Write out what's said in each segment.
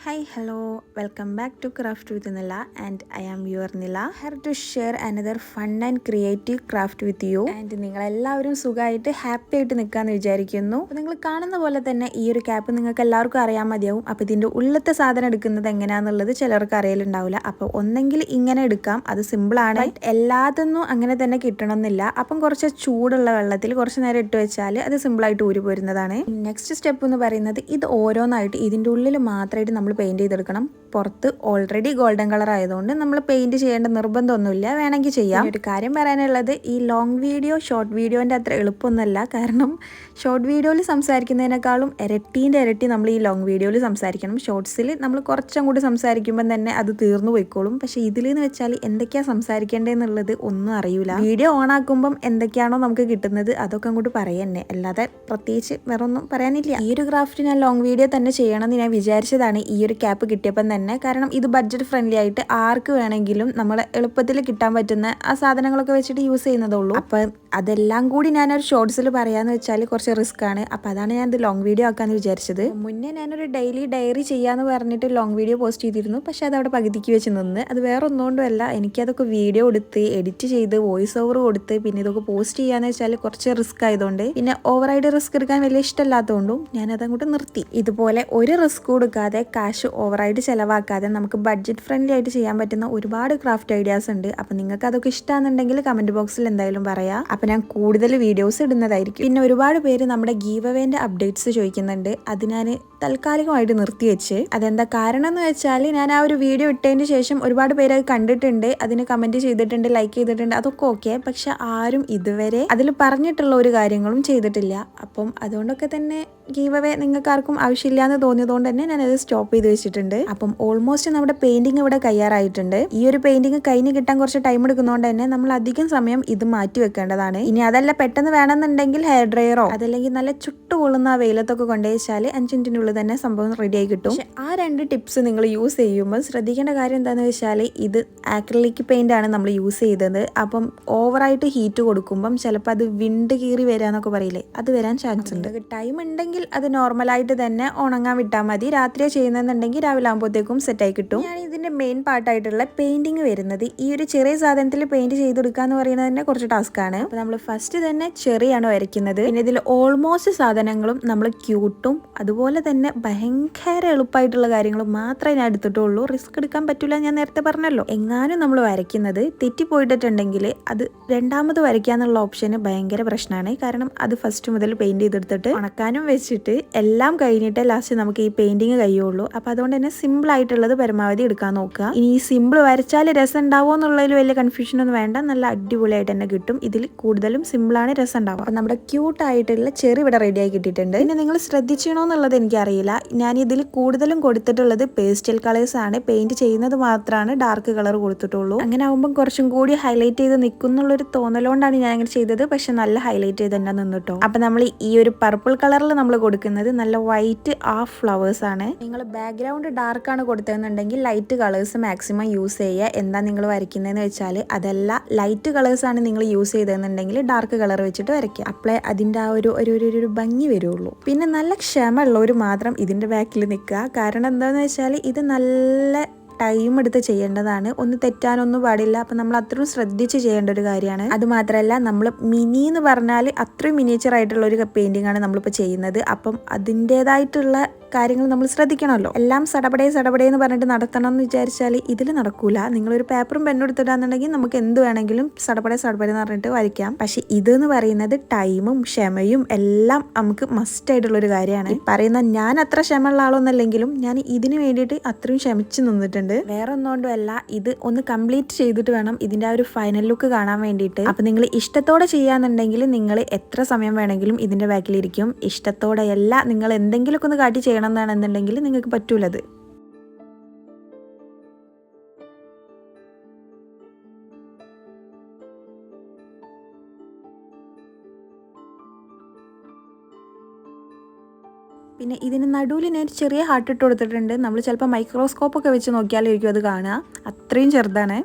Hi, hello, welcome back to Craft with Nila, and I am your Nila. Here to share another fun and creative craft with you. And നിങ്ങളെല്ലാവരും സുഖമായിട്ട് happy ആയിട്ട് നിൽക്കാമെന്ന് വിചാരിക്കുന്നു. അപ്പോൾ നിങ്ങൾ കാണുന്ന പോലെ തന്നെ ഈ ഒരു ക്യാപ്പ് നിങ്ങൾക്ക് എല്ലാവർക്കും അറിയാൻ മതിയാവും. അപ്പോൾ ഇതിൻ്റെ ഉള്ളത്തെ സാധനം എടുക്കുന്നത് എങ്ങനെയാണെന്നുള്ളത് ചിലർക്ക് അറിയലുണ്ടാവില്ല. അപ്പോൾ ഒന്നെങ്കിൽ ഇങ്ങനെ എടുക്കാം, അത് സിമ്പിളാണ്. എല്ലാതൊന്നും അങ്ങനെ തന്നെ കിട്ടണമെന്നില്ല. അപ്പം കുറച്ച് ചൂടുള്ള വെള്ളത്തിൽ കുറച്ച് നേരം ഇട്ട് വെച്ചാൽ അത് സിമ്പിളായിട്ട് ഊരി പോരുന്നതാണ്. നെക്സ്റ്റ് സ്റ്റെപ്പ് എന്ന് പറയുന്നത് ഇത് ഓരോന്നായിട്ട് ഇതിൻ്റെ ഉള്ളിൽ മാത്രമായിട്ട് നമ്മൾ പെയിൻറ് ചെയ്തെടുക്കണം. പുറത്ത് ഓൾറെഡി ഗോൾഡൻ കളർ ആയതുകൊണ്ട് നമ്മൾ പെയിൻറ് ചെയ്യേണ്ട നിർബന്ധമൊന്നുമില്ല, വേണമെങ്കിൽ ചെയ്യാം. ഒരു കാര്യം പറയാനുള്ളത്, ഈ ലോങ് വീഡിയോ ഷോർട്ട് വീഡിയോൻ്റെ അത്ര എളുപ്പമൊന്നുമല്ല. കാരണം ഷോർട്ട് വീഡിയോയിൽ സംസാരിക്കുന്നതിനേക്കാളും ഇരട്ടി നമ്മൾ ഈ ലോങ് വീഡിയോയിൽ സംസാരിക്കണം. ഷോർട്സിൽ നമ്മൾ കുറച്ചും കൂടി സംസാരിക്കുമ്പോൾ തന്നെ അത് തീർന്നു പോയിക്കോളും. പക്ഷേ ഇതിലെന്ന് വെച്ചാൽ എന്തൊക്കെയാണ് സംസാരിക്കേണ്ടതെന്നുള്ളത് ഒന്നും അറിയില്ല. വീഡിയോ ഓൺ ആക്കുമ്പം എന്തൊക്കെയാണോ നമുക്ക് കിട്ടുന്നത് അതൊക്കെ അങ്ങോട്ട് പറയുന്നേ, അല്ലാതെ പ്രത്യേകിച്ച് വേറെ ഒന്നും പറയാനില്ല. ഈ ഒരു ക്രാഫ്റ്റ് ഞാൻ ലോങ് വീഡിയോ തന്നെ ചെയ്യണമെന്ന് ഞാൻ വിചാരിച്ചതാണ് ഈ ഒരു ക്യാപ്പ് കിട്ടിയപ്പം തന്നെ. കാരണം ഇത് ബഡ്ജറ്റ് ഫ്രണ്ട്ലി ആയിട്ട് ആർക്ക് വേണമെങ്കിലും നമ്മൾ എളുപ്പത്തിൽ കിട്ടാൻ പറ്റുന്ന ആ സാധനങ്ങളൊക്കെ വെച്ചിട്ട് യൂസ് ചെയ്യുന്നതേ ഉള്ളൂ. അപ്പം അതെല്ലാം കൂടി ഞാനൊരു ഷോർട്സിൽ പറയാന്ന് വെച്ചാൽ കുറച്ച് റിസ്ക് ആണ്. അപ്പം അതാണ് ഞാൻ ഇത് ലോങ് വീഡിയോ ആക്കാന്ന് വിചാരിച്ചത്. മുന്നേ ഞാനൊരു ഡയറി ചെയ്യാന്ന് പറഞ്ഞിട്ട് ലോങ് വീഡിയോ പോസ്റ്റ് ചെയ്തിരുന്നു. പക്ഷെ അത് അവിടെ പകുതിക്ക് വെച്ച് നിന്ന്. അത് വേറെ ഒന്നുകൊണ്ടുമല്ല, എനിക്കതൊക്കെ വീഡിയോ എടുത്ത് എഡിറ്റ് ചെയ്ത് വോയിസ് ഓവർ കൊടുത്ത് പിന്നെ ഇതൊക്കെ പോസ്റ്റ് ചെയ്യാന്ന് വെച്ചാൽ കുറച്ച് റിസ്ക് ആയതുകൊണ്ട്, പിന്നെ ഓവറായിട്ട് റിസ്ക് എടുക്കാൻ വലിയ ഇഷ്ടമല്ലാത്തതുകൊണ്ടും ഞാനതങ്ങോട്ട് നിർത്തി. ഇതുപോലെ ഒരു റിസ്ക് കൊടുക്കാതെ കാശ് ഓവറായിട്ട് ചിലവാക്കാതെ നമുക്ക് ബഡ്ജറ്റ് ഫ്രണ്ട്ലി ആയിട്ട് ചെയ്യാൻ പറ്റുന്ന ഒരുപാട് ക്രാഫ്റ്റ് ഐഡിയാസ് ഉണ്ട്. അപ്പം നിങ്ങൾക്ക് അതൊക്കെ ഇഷ്ടമാണെന്നുണ്ടെങ്കിൽ കമന്റ് ബോക്സിൽ എന്തായാലും പറയാം. അപ്പം ഞാൻ കൂടുതൽ വീഡിയോസ് ഇടുന്നതായിരിക്കും. പിന്നെ ഒരുപാട് പേര് നമ്മുടെ ഗീവ് അവേന്റെ അപ്ഡേറ്റ്സ് ചോദിക്കുന്നുണ്ട്. അത് ഞാൻ താൽക്കാലികമായിട്ട് നിർത്തിവെച്ച്. അതെന്താ കാരണം എന്ന് വെച്ചാൽ, ഞാൻ ആ ഒരു വീഡിയോ ഇട്ടതിന് ശേഷം ഒരുപാട് പേര് അത് കണ്ടിട്ടുണ്ട്, അതിന് കമന്റ് ചെയ്തിട്ടുണ്ട്, ലൈക്ക് ചെയ്തിട്ടുണ്ട്, അതൊക്കെ ഓക്കെ. പക്ഷെ ആരും ഇതുവരെ അതിൽ പറഞ്ഞിട്ടുള്ള ഒരു കാര്യങ്ങളും ചെയ്തിട്ടില്ല. അപ്പം അതുകൊണ്ടൊക്കെ തന്നെ ഗീവ് അവേ നിങ്ങൾക്ക് ആർക്കും ആവശ്യമില്ല എന്ന് തോന്നിയതുകൊണ്ട് തന്നെ ഞാനത് സ്റ്റോപ്പ് ചെയ്ത് വെച്ചിട്ടുണ്ട്. അപ്പം ഓൾമോസ്റ്റ് നമ്മുടെ പെയിന്റിങ് ഇവിടെ കയ്യാറായിട്ടുണ്ട്. ഈ ഒരു പെയിന്റിങ് കഴിഞ്ഞ് കിട്ടാൻ കുറച്ച് ടൈം എടുക്കുന്നതുകൊണ്ട് തന്നെ നമ്മൾ അധികം സമയം ഇത് മാറ്റി വെക്കേണ്ടതാണ്. ഇനി അതല്ല പെട്ടെന്ന് വേണമെന്നുണ്ടെങ്കിൽ ഹെയർ ഡ്രയറോ അതല്ലെങ്കിൽ നല്ല ചുട്ടുകൊള്ളുന്ന ആ വെയിലത്തൊക്കെ കൊണ്ടുവച്ചാൽ 5 മിനിറ്റിനുള്ളിൽ തന്നെ സംഭവം റെഡി ആയി കിട്ടും. പക്ഷെ ആ 2 ടിപ്സ് നിങ്ങൾ യൂസ് ചെയ്യുമ്പോൾ ശ്രദ്ധിക്കേണ്ട കാര്യം എന്താണെന്ന് വെച്ചാൽ, ഇത് ആക്രിലിക് പെയിന്റ് ആണ് നമ്മൾ യൂസ് ചെയ്തത്. അപ്പം ഓവറായിട്ട് ഹീറ്റ് കൊടുക്കുമ്പം ചിലപ്പോൾ അത് വിണ്ട് കീറി വരാന്നൊക്കെ പറയില്ലേ, അത് വരാൻ ചാൻസ് ഉണ്ട്. ടൈം ഉണ്ടെങ്കിൽ അത് നോർമലായിട്ട് തന്നെ ഉണങ്ങാൻ വിട്ടാൽ മതി. രാത്രിയോ ചെയ്യുന്നതെന്നുണ്ടെങ്കിൽ രാവിലെ ആകുമ്പോഴത്തേക്കും സെറ്റായി കിട്ടും. ഞാൻ ഇതിന്റെ മെയിൻ പാർട്ടായിട്ടുള്ള പെയിന്റിങ് വരുന്നത് ഈ ഒരു ചെറിയ സാധനത്തിൽ പെയിന്റ് ചെയ്തെടുക്കുക എന്ന് പറയുന്നത് തന്നെ കുറച്ച് ടാസ്ക് ആണ്. അപ്പോൾ നമ്മൾ ഫസ്റ്റ് തന്നെ ചെറിയാണ് വരയ്ക്കുന്നത്. പിന്നെ ഇതിൽ ഓൾമോസ്റ്റ് സാധനങ്ങളും നമ്മൾ ക്യൂട്ടും അതുപോലെ തന്നെ ഭയങ്കര എളുപ്പമായിട്ടുള്ള കാര്യങ്ങളും മാത്രമേ ഞാൻ എടുത്തിട്ടുള്ളൂ. റിസ്ക് എടുക്കാൻ പറ്റില്ല, ഞാൻ നേരത്തെ പറഞ്ഞല്ലോ. എങ്ങാനും നമ്മൾ വരയ്ക്കുന്നത് തെറ്റിപ്പോയിട്ടുണ്ടെങ്കിൽ അത് രണ്ടാമത് വരയ്ക്കാന്നുള്ള ഓപ്ഷന് ഭയങ്കര പ്രശ്നമാണ്. കാരണം അത് ഫസ്റ്റ് മുതൽ പെയിന്റ് ചെയ്തെടുത്തിട്ട് ഉണക്കാനും വെച്ചിട്ട് എല്ലാം കഴിഞ്ഞിട്ട് ലാസ്റ്റ് നമുക്ക് ഈ പെയിന്റിങ് കഴിയുള്ളൂ. അപ്പൊ അതുകൊണ്ട് തന്നെ സിമ്പിൾ ആയിട്ടുള്ളത് പരമാവധി എടുക്കാൻ നോക്കുക. ഇനി ഈ സിമ്പിൾ വരച്ചാൽ രസം ഉണ്ടാവോ എന്നുള്ളതിൽ വലിയ കൺഫ്യൂഷൻ ഒന്നും വേണ്ട, നല്ല അടിപൊളിയായിട്ട് തന്നെ കിട്ടും. ഇതിൽ കൂടുതലും സിമ്പിളാണ് രസം ഉണ്ടാവുക. അപ്പൊ നമ്മുടെ ക്യൂട്ടായിട്ടുള്ള ചെറി ഇവിടെ റെഡിയായി കിട്ടിയിട്ടുണ്ട്. പിന്നെ നിങ്ങൾ ശ്രദ്ധിച്ചണോ എന്നുള്ളത് എനിക്കറിയില്ല, ഞാൻ ഇതിൽ കൂടുതലും കൊടുത്തിട്ടുള്ളത് പേസ്റ്റൽ കളേഴ്സ് ആണ്. പെയിന്റ് ചെയ്യുന്നത് മാത്രമാണ് ഡാർക്ക് കളർ കൊടുത്തിട്ടുള്ളൂ. അങ്ങനെ ആകുമ്പോൾ കുറച്ചും കൂടി ഹൈലൈറ്റ് ചെയ്ത് നിൽക്കുന്നുള്ളൊരു തോന്നലുകൊണ്ടാണ് ഞാൻ അങ്ങനെ ചെയ്തത്. പക്ഷെ നല്ല ഹൈലൈറ്റ് ചെയ്ത് തന്നെ നിന്നിട്ടോ. അപ്പൊ നമ്മൾ ഈ ഒരു പർപ്പിൾ കളറിൽ നമ്മൾ കൊടുക്കുന്നത് നല്ല വൈറ്റ് ആ ഫ്ലവേഴ്സ് ആണ്. നിങ്ങൾ ബാക്ക്ഗ്രൗണ്ട് ഡാർക്ക് ആണ് കൊടുത്തതെന്നുണ്ടെങ്കിൽ ലൈറ്റ് കളേഴ്സ് മാക്സിമം യൂസ് ചെയ്യുക. എന്താ നിങ്ങൾ വരയ്ക്കുന്നതെന്ന് വെച്ചാൽ, അതല്ല ലൈറ്റ് കളേഴ്സ് ആണ് നിങ്ങൾ യൂസ് ചെയ്തതെന്നുണ്ടെങ്കിൽ ഡാർക്ക് കളർ വെച്ചിട്ട് വരയ്ക്കുക. അപ്പോഴേ അതിൻ്റെ ആ ഒരു ഭംഗി വരുള്ളൂ. പിന്നെ നല്ല ക്ഷമ ഉള്ളവർ മാത്രം ഇതിൻ്റെ ബാക്കിൽ നിൽക്കുക. കാരണം എന്താണെന്ന് വെച്ചാൽ ഇത് നല്ല ടൈം എടുത്ത് ചെയ്യേണ്ടതാണ്. ഒന്ന് തെറ്റാനൊന്നും പാടില്ല. അപ്പം നമ്മൾ അത്രയും ശ്രദ്ധിച്ച് ചെയ്യേണ്ട ഒരു കാര്യമാണ്. അത് മാത്രമല്ല, നമ്മൾ മിനി എന്ന് പറഞ്ഞാൽ അത്രയും മിനിയേച്ചർ ആയിട്ടുള്ള ഒരു പെയിന്റിംഗ് ആണ് നമ്മളിപ്പോൾ ചെയ്യുന്നത്. അപ്പം അതിൻ്റെതായിട്ടുള്ള കാര്യങ്ങൾ നമ്മൾ ശ്രദ്ധിക്കണമല്ലോ. എല്ലാം സടപടേ എന്ന് പറഞ്ഞിട്ട് നടത്തണം എന്ന് വിചാരിച്ചാൽ ഇതിൽ നടക്കൂല. നിങ്ങളൊരു പേപ്പറും പെന്നും എടുത്തിട്ടാന്നുണ്ടെങ്കിൽ നമുക്ക് എന്ത് വേണമെങ്കിലും സടപടേ എന്ന് പറഞ്ഞിട്ട് വരയ്ക്കാം. പക്ഷെ ഇതെന്ന് പറയുന്നത് ടൈമും ക്ഷമയും എല്ലാം നമുക്ക് മസ്റ്റ് ആയിട്ടുള്ളൊരു കാര്യമാണ്. ഈ പറയുന്ന ഞാൻ അത്ര ക്ഷമയുള്ള ആളൊന്നല്ലെങ്കിലും ഞാൻ ഇതിന് വേണ്ടിയിട്ട് അത്രയും ക്ഷമിച്ച് നിന്നിട്ടുണ്ട്. വേറെ ഒന്നുകൊണ്ടുമല്ല, ഇത് ഒന്ന് കംപ്ലീറ്റ് ചെയ്തിട്ട് വേണം ഇതിന്റെ ആ ഒരു ഫൈനൽ ലുക്ക് കാണാൻ വേണ്ടിയിട്ട്. അപ്പൊ നിങ്ങൾ ഇഷ്ടത്തോടെ ചെയ്യാന്നുണ്ടെങ്കിൽ നിങ്ങൾ എത്ര സമയം വേണമെങ്കിലും ഇതിന്റെ ബാക്കിലിരിക്കും. ഇഷ്ടത്തോടെയല്ല, നിങ്ങൾ എന്തെങ്കിലുമൊക്കെ ഒന്ന് കാട്ടി ചെയ്യണം എന്നാണെന്നുണ്ടെങ്കിൽ നിങ്ങൾക്ക് പറ്റൂലത്. പിന്നെ ഇതിന് നടുവിൽ ഞാൻ ചെറിയ ഹാർട്ട് ഇട്ട് കൊടുത്തിട്ടുണ്ട്. നമ്മൾ ചിലപ്പോൾ മൈക്രോസ്കോപ്പൊക്കെ വെച്ച് നോക്കിയാലായിരിക്കും അത് കാണുക, അത്രയും ചെറുതാണ്.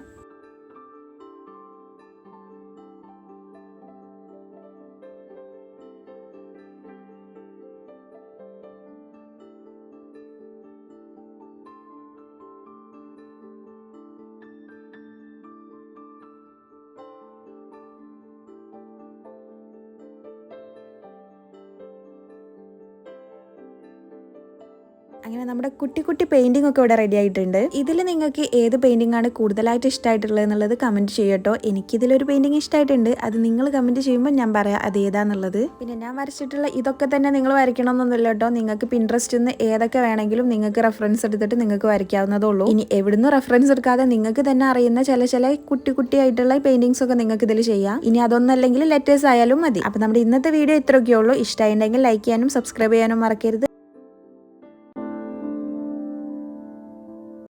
അങ്ങനെ നമ്മുടെ കുട്ടി കുട്ടി പെയിന്റിംഗ് ഒക്കെ ഇവിടെ റെഡി ആയിട്ടുണ്ട്. ഇതിൽ നിങ്ങൾക്ക് ഏത് പെയിന്റിംഗ് ആണ് കൂടുതലായിട്ട് ഇഷ്ടമായിട്ടുള്ളത് എന്നുള്ളത് കമന്റ് ചെയ്യട്ടോ. എനിക്കിതിലൊരു പെയിന്റിംഗ് ഇഷ്ടമായിട്ടുണ്ട്. അത് നിങ്ങൾ കമന്റ് ചെയ്യുമ്പോൾ ഞാൻ പറയാം അത് ഏതാന്നുള്ളത്. പിന്നെ ഞാൻ വരച്ചിട്ടുള്ള ഇതൊക്കെ തന്നെ നിങ്ങൾ വരയ്ക്കണമെന്നൊന്നുമില്ല കേട്ടോ. നിങ്ങൾക്ക് പിൻട്രസ്റ്റിൽ നിന്ന് ഏതൊക്കെ വേണമെങ്കിലും നിങ്ങൾക്ക് റെഫറൻസ് എടുത്തിട്ട് നിങ്ങൾക്ക് വരയ്ക്കാവുന്നതേ ഉള്ളൂ. ഇനി എവിടുന്ന് റെഫറൻസ് എടുക്കാതെ നിങ്ങൾക്ക് തന്നെ അറിയുന്ന ചില കുട്ടി കുട്ടിയായിട്ടുള്ള പെയിന്റിങ്സ് ഒക്കെ നിങ്ങൾക്ക് ഇതിൽ ചെയ്യാം. ഇനി അതൊന്നല്ലെങ്കിൽ ലെറ്റേഴ്സ് ആയാലും മതി. അപ്പോൾ നമ്മുടെ ഇന്നത്തെ വീഡിയോ ഇത്രയൊക്കെ ഉള്ളൂ. ഇഷ്ടമായിട്ടുണ്ടെങ്കിൽ ലൈക്ക് ചെയ്യാനും സബ്സ്ക്രൈബ് ചെയ്യാനും മറക്കരുത്.